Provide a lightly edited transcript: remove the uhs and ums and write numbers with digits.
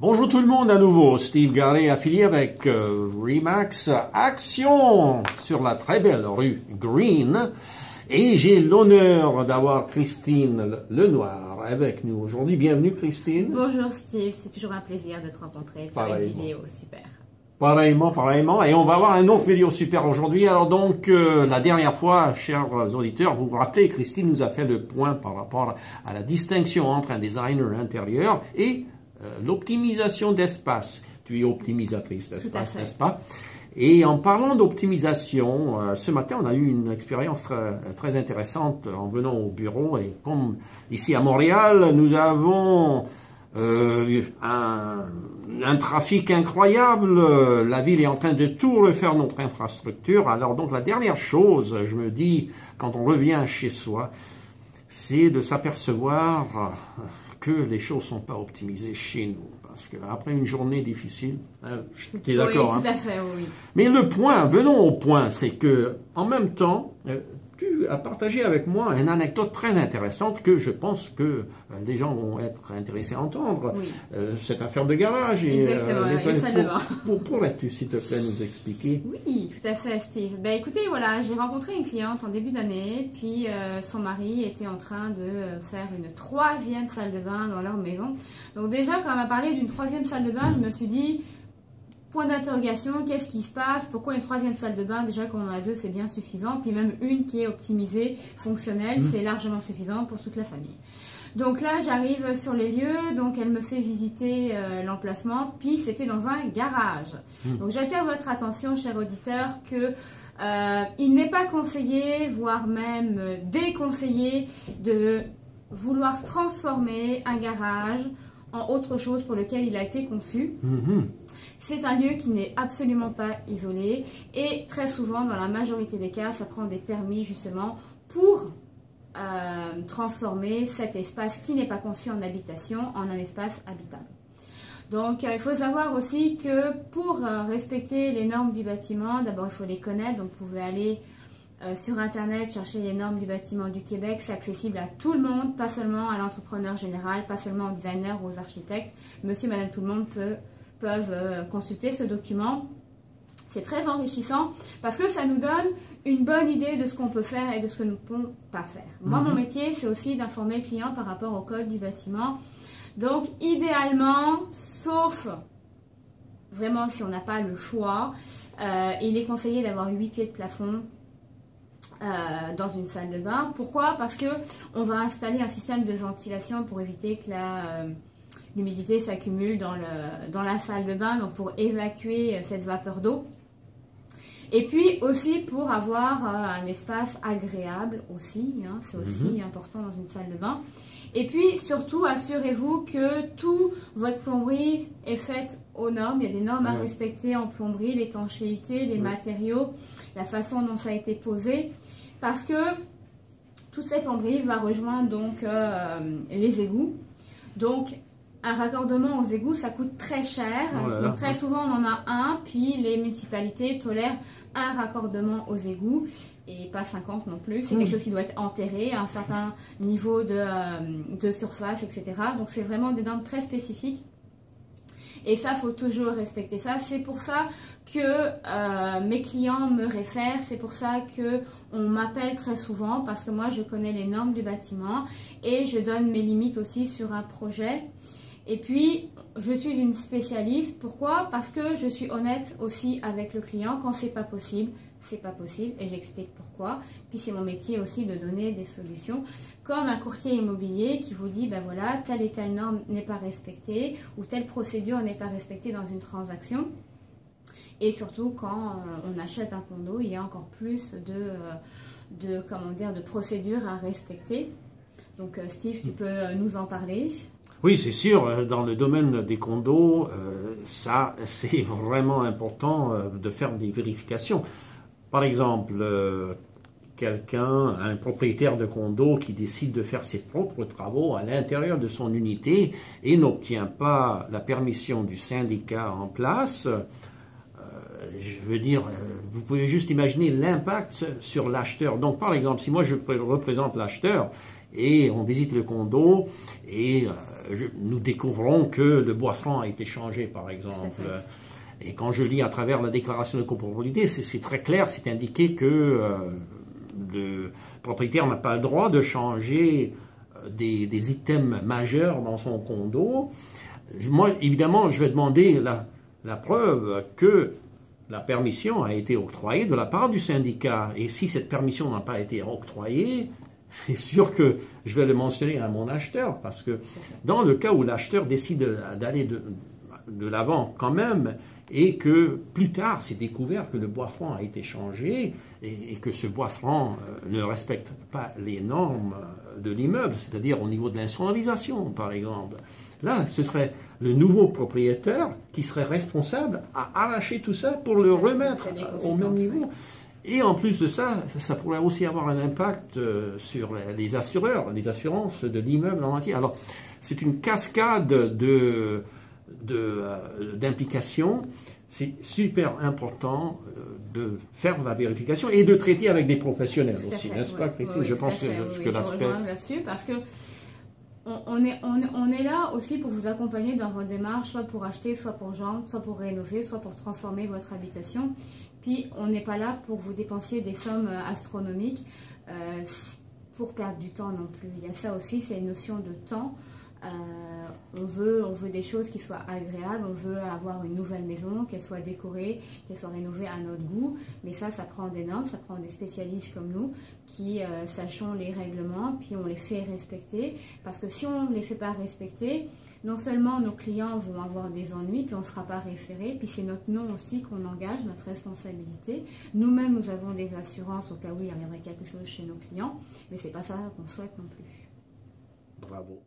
Bonjour tout le monde à nouveau, Steve Garret affilié avec Remax Action sur la très belle rue Green et j'ai l'honneur d'avoir Christine Lenoir avec nous aujourd'hui. Bienvenue Christine. Bonjour Steve, c'est toujours un plaisir de te rencontrer, de faire une vidéo super. Pareillement, et on va avoir un autre vidéo super aujourd'hui. Alors donc, la dernière fois, chers auditeurs, vous vous rappelez, Christine nous a fait le point par rapport à la distinction entre un designer intérieur et l'optimisation d'espace. Tu es optimisatrice d'espace, n'est-ce pas? Et en parlant d'optimisation, ce matin, on a eu une expérience très intéressante en venant au bureau. Et comme ici à Montréal, nous avons un trafic incroyable. La ville est en train de tout refaire notre infrastructure. Alors donc, la dernière chose, je me dis, quand on revient chez soi, c'est de s'apercevoir que les choses ne sont pas optimisées chez nous. Parce qu'après une journée difficile, tu es d'accord? Oui, tout à fait, oui. Mais le point, venons au point, c'est que en même temps, tu as partagé avec moi une anecdote très intéressante que je pense que les gens vont être intéressés à entendre. Oui. Cette affaire de garage. Exactement, et salle de bain. Pourrais-tu, s'il te plaît, nous expliquer? Oui, tout à fait, Steve. Ben, écoutez, voilà, j'ai rencontré une cliente en début d'année, puis son mari était en train de faire une troisième salle de bain dans leur maison. Donc déjà, quand elle m'a parlé d'une troisième salle de bain, je me suis dit... Point d'interrogation, qu'est-ce qui se passe? Pourquoi une troisième salle de bain? Déjà qu'on en a deux, c'est bien suffisant. Puis même une qui est optimisée, fonctionnelle, c'est largement suffisant pour toute la famille. Donc là, j'arrive sur les lieux, donc elle me fait visiter l'emplacement, puis c'était dans un garage. Donc j'attire votre attention, chers auditeurs, que il n'est pas conseillé, voire même déconseillé, de vouloir transformer un garage en autre chose pour lequel il a été conçu. C'est un lieu qui n'est absolument pas isolé et très souvent, dans la majorité des cas, ça prend des permis justement pour transformer cet espace qui n'est pas conçu en habitation en un espace habitable. Donc il faut savoir aussi que pour respecter les normes du bâtiment, d'abord il faut les connaître, donc vous pouvez aller sur internet chercher les normes du bâtiment du Québec, c'est accessible à tout le monde, pas seulement à l'entrepreneur général, pas seulement aux designers ou aux architectes, monsieur, madame, tout le monde peuvent consulter ce document. C'est très enrichissant parce que ça nous donne une bonne idée de ce qu'on peut faire et de ce que nous ne pouvons pas faire. Moi, mon métier, c'est aussi d'informer le client par rapport au code du bâtiment. Donc, idéalement, sauf vraiment si on n'a pas le choix, il est conseillé d'avoir 8 pieds de plafond dans une salle de bain. Pourquoi? Parce qu'on va installer un système de ventilation pour éviter que l'humidité s'accumule dans la salle de bain, donc pour évacuer cette vapeur d'eau. Et puis aussi pour avoir un espace agréable aussi, hein, c'est aussi important dans une salle de bain. Et puis surtout, assurez-vous que toute votre plomberie est faite aux normes. Il y a des normes à respecter en plomberie, l'étanchéité, les matériaux, la façon dont ça a été posé. Parce que toute cette plomberie va rejoindre donc les égouts. Donc un raccordement aux égouts, ça coûte très cher. Donc très souvent, on en a un, puis les municipalités tolèrent un raccordement aux égouts et pas 50 non plus. C'est quelque chose qui doit être enterré à un certain niveau de surface, etc. Donc c'est vraiment des normes très spécifiques. Et ça, il faut toujours respecter ça. C'est pour ça que mes clients me réfèrent. C'est pour ça qu'on m'appelle très souvent parce que moi, je connais les normes du bâtiment et je donne mes limites aussi sur un projet. Et puis, je suis une spécialiste. Pourquoi? Parce que je suis honnête aussi avec le client. Quand c'est pas possible, c'est pas possible. Et j'explique pourquoi. Puis c'est mon métier aussi de donner des solutions. Comme un courtier immobilier qui vous dit, ben voilà, telle et telle norme n'est pas respectée ou telle procédure n'est pas respectée dans une transaction. Et surtout, quand on achète un condo, il y a encore plus de procédures à respecter. Donc Steve, tu peux nous en parler? Oui, c'est sûr, dans le domaine des condos, ça, c'est vraiment important de faire des vérifications. Par exemple, un propriétaire de condo qui décide de faire ses propres travaux à l'intérieur de son unité et n'obtient pas la permission du syndicat en place, je veux dire, vous pouvez juste imaginer l'impact sur l'acheteur. Donc, par exemple, si moi je représente l'acheteur, et on visite le condo et nous découvrons que le bois franc a été changé, par exemple. Et quand je lis à travers la déclaration de copropriété, c'est très clair, c'est indiqué que le propriétaire n'a pas le droit de changer des items majeurs dans son condo. Moi, évidemment, je vais demander la preuve que la permission a été octroyée de la part du syndicat. Et si cette permission n'a pas été octroyée, c'est sûr que je vais le mentionner à mon acheteur, parce que dans le cas où l'acheteur décide d'aller de l'avant quand même, et que plus tard c'est découvert que le bois franc a été changé, et que ce bois franc ne respecte pas les normes de l'immeuble, c'est-à-dire au niveau de l'insonorisation par exemple, là ce serait le nouveau propriétaire qui serait responsable à arracher tout ça pour le remettre au même niveau. Et en plus de ça, ça pourrait aussi avoir un impact sur les assureurs, les assurances de l'immeuble en entier. Alors, c'est une cascade d'implications. C'est super important de faire la vérification et de traiter avec des professionnels aussi, n'est-ce pas, Christine? Je pense que l'aspect... là-dessus, parce que on est là aussi pour vous accompagner dans vos démarches, soit pour acheter, soit pour vendre, soit pour rénover, soit pour transformer votre habitation. Puis on n'est pas là pour vous dépenser des sommes astronomiques pour perdre du temps non plus. Il y a ça aussi, c'est une notion de temps. On veut des choses qui soient agréables, on veut avoir une nouvelle maison, qu'elle soit décorée, qu'elle soit rénovée à notre goût, mais ça prend des normes, ça prend des spécialistes comme nous qui sachons les règlements, puis on les fait respecter, parce que si on ne les fait pas respecter, non seulement nos clients vont avoir des ennuis, puis on ne sera pas référé, puis c'est notre nom aussi qu'on engage, notre responsabilité. Nous-mêmes, nous avons des assurances au cas où il y aurait quelque chose chez nos clients, mais c'est pas ça qu'on souhaite non plus. Bravo.